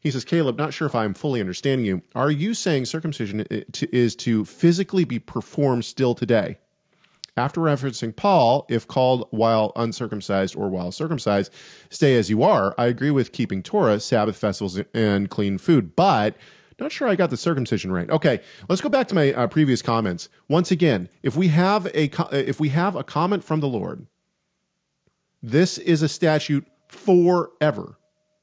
He says, Caleb, not sure if I'm fully understanding you. Are you saying circumcision is to physically be performed still today? After referencing Paul, if called while uncircumcised or while circumcised, stay as you are. I agree with keeping Torah, Sabbath festivals, and clean food, but not sure I got the circumcision right. Okay, let's go back to my previous comments. Once again, if we have a comment from the Lord, this is a statute forever.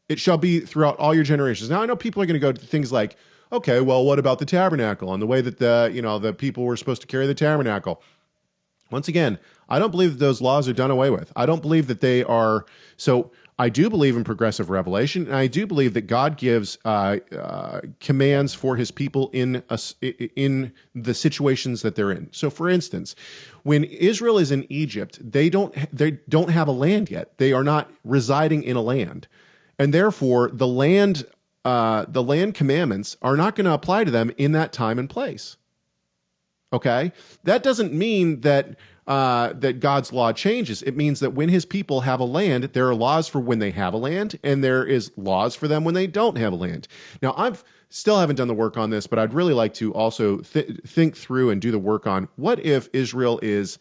It shall be throughout all your generations. Now, I know people are going to go to things like, okay, well, what about the tabernacle and the way that the people were supposed to carry the tabernacle? Once again, I don't believe that those laws are done away with. I don't believe that they are. So I do believe in progressive revelation, and I do believe that God gives commands for his people in the situations that they're in. So, for instance, when Israel is in Egypt, they don't have a land yet. They are not residing in a land, and therefore the land commandments are not going to apply to them in that time and place. Okay, that doesn't mean that God's law changes. It means that when his people have a land, there are laws for when they have a land, and there is laws for them when they don't have a land. Now, still haven't done the work on this, but I'd really like to also think through and do the work on what if Israel is,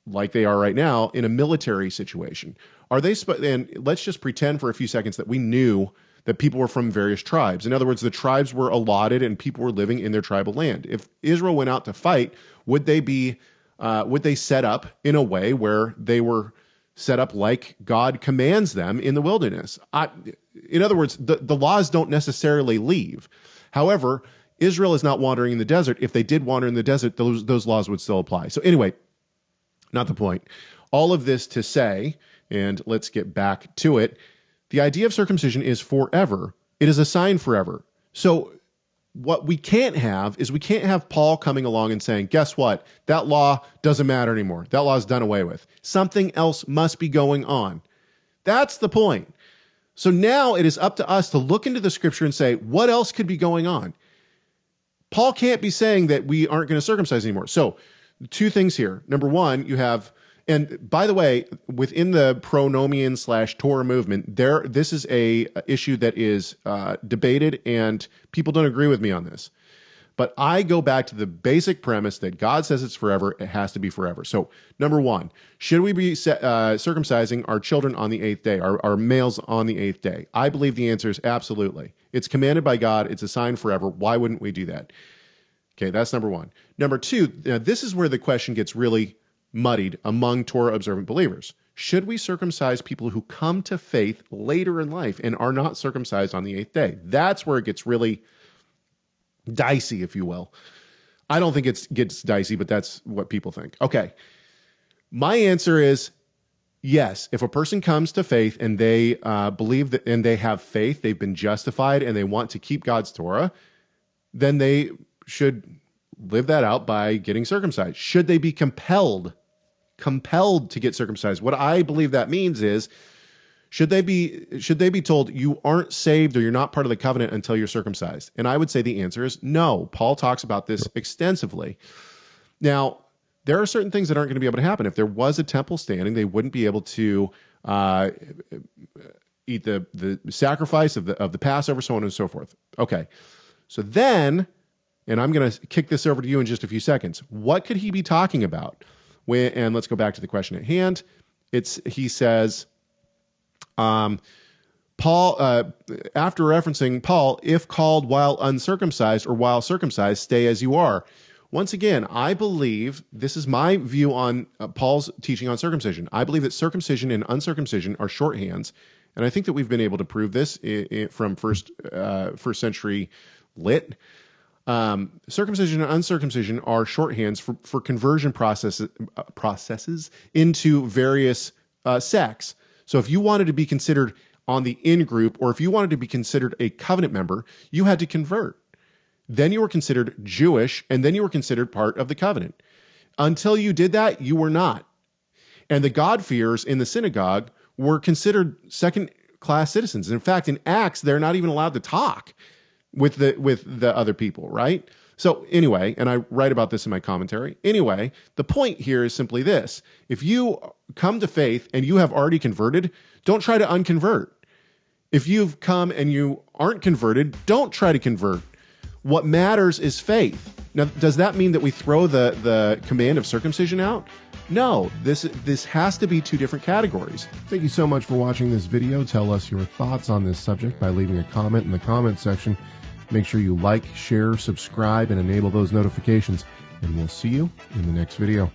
like they are right now, in a military situation. Are they? And let's just pretend for a few seconds that we knew that people were from various tribes. In other words, the tribes were allotted and people were living in their tribal land. If Israel went out to fight, would they set up in a way where they were set up like God commands them in the wilderness? In other words, the laws don't necessarily leave. However, Israel is not wandering in the desert. If they did wander in the desert, those laws would still apply. So anyway, not the point. All of this to say, and let's get back to it, the idea of circumcision is forever. It is a sign forever. So what we can't have is we can't have Paul coming along and saying, guess what? That law doesn't matter anymore. That law is done away with. Something else must be going on. That's the point. So now it is up to us to look into the scripture and say, what else could be going on? Paul can't be saying that we aren't going to circumcise anymore. So two things here. Number one, you have, and by the way, within the pronomian/Torah movement, this is a issue that is debated, and people don't agree with me on this. But I go back to the basic premise that God says it's forever; it has to be forever. So, number one, should we be circumcising our children on the eighth day, our males on the eighth day? I believe the answer is absolutely. It's commanded by God. It's a sign forever. Why wouldn't we do that? Okay, that's number one. Number two, this is where the question gets really muddied among Torah observant believers. Should we circumcise people who come to faith later in life and are not circumcised on the eighth day? That's where it gets really dicey, if you will. I don't think it gets dicey, but that's what people think. Okay. My answer is yes. If a person comes to faith and they believe that, and they have faith, they've been justified, and they want to keep God's Torah, then they should live that out by getting circumcised. Should they be compelled to get circumcised? What I believe that means is, should they be told you aren't saved or you're not part of the covenant until you're circumcised? And I would say the answer is no. Paul talks about this extensively. Now, there are certain things that aren't going to be able to happen. If there was a temple standing, they wouldn't be able to eat the sacrifice of the Passover, so on and so forth. Okay. So then, and I'm going to kick this over to you in just a few seconds. What could he be talking about? And let's go back to the question at hand. He says, Paul, after referencing Paul, if called while uncircumcised or while circumcised, stay as you are. Once again, I believe, this is my view on Paul's teaching on circumcision. I believe that circumcision and uncircumcision are shorthands, and I think that we've been able to prove this from first century lit. Circumcision and uncircumcision are shorthands for conversion processes into various sects. So if you wanted to be considered on the in-group, or if you wanted to be considered a covenant member, you had to convert. Then you were considered Jewish, and then you were considered part of the covenant. Until you did that, you were not. And the God-fearers in the synagogue were considered second-class citizens. In fact, in Acts, they're not even allowed to talk with the other people, right? So anyway, and I write about this in my commentary. Anyway, the point here is simply this. If you come to faith and you have already converted, don't try to unconvert. If you've come and you aren't converted, don't try to convert. What matters is faith. Now, does that mean that we throw the command of circumcision out? No, this has to be two different categories. Thank you so much for watching this video. Tell us your thoughts on this subject by leaving a comment in the comment section. Make sure you like, share, subscribe, and enable those notifications. And we'll see you in the next video.